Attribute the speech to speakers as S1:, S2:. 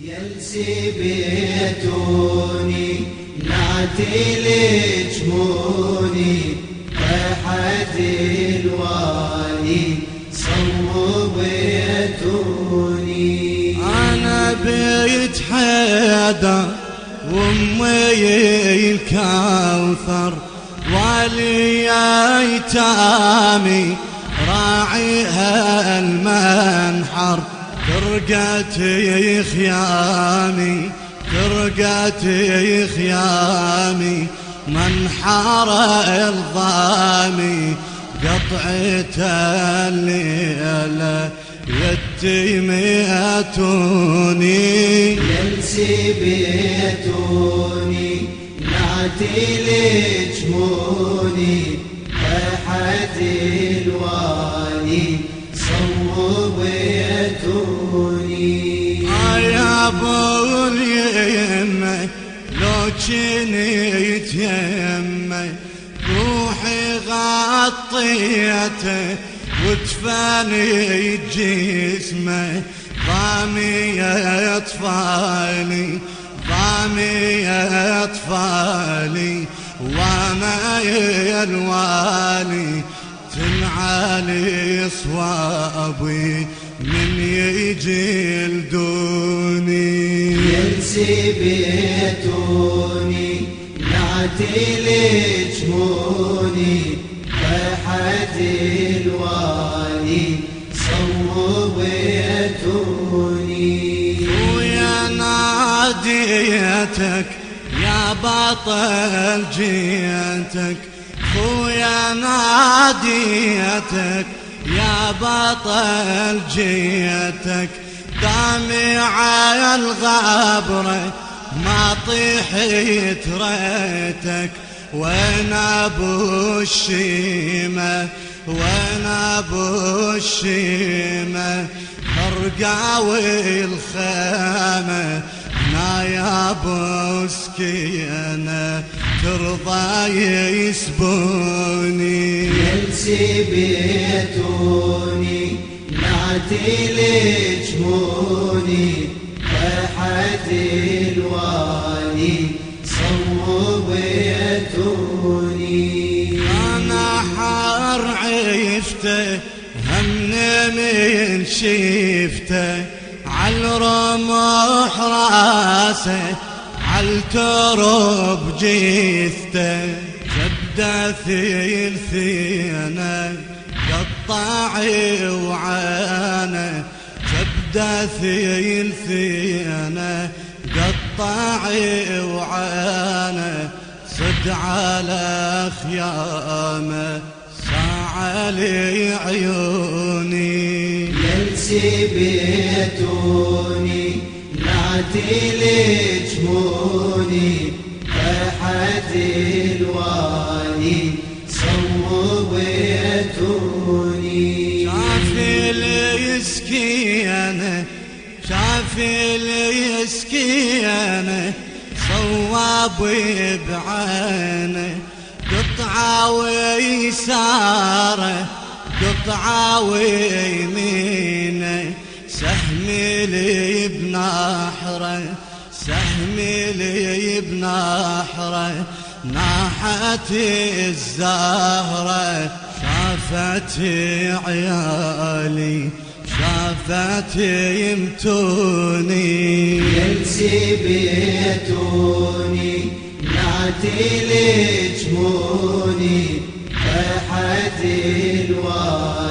S1: يلسي بيتوني نعتي لجموني ريحة الوالي صوبيتوني.
S2: أنا بيت حيدر وأمي الكوثر والي أيتامي راعيها المنحر ترقتي خيامي ترقتي خيامي منحر الظامي قطعة الليلة يتيميتوني.
S1: يلسي بيتوني نعتي لجموني ريحة الوالي صوبيتوني.
S2: يا ابو اليمه لو جنيت يمه روحي غطيته وتفاني جسمه ضامي يا اطفالي ضامي يا اطفالي وانا يا الوالي تنعالي صوابي من يجلدوني.
S1: يلسي بيتوني نعتي لجموني ريحة الوالي صوبيتوني.
S2: ويا ناديتك يا بطل جيتك خويا ناديتك يا بطل جيتك دامع الغبرة ما طيحت ريتك وين ابو الشيمة وين ابو الشيمة فرقاوي الخيمة يا ابو سكينة ترضى يسبوني.
S1: يلسي بيتوني نعتي لجموني ريحة الوالي صوبيتوني.
S2: انا حار عيفته همني من شيفته عالرمح راسه عالترب جيثته جبده ثلثينه قطاعي وعانه جبده ثلثينه قطاعي وعانه صد على خيامه ساعة لي عيوني.
S1: يلسي بيتوني نعتي لجموني ريحة الوالي صوبيتوني.
S2: شافي لي سكينة شافي لي سكينة صوابي بعينه قطعة ويساره قطعة ويمينه سهمي لي بنحره سهمي لي بنحره ناحت الزهرة شافت عيالي شافت يمتوني.
S1: يلسي بيتوني نعتي لجموني ريحة الوالي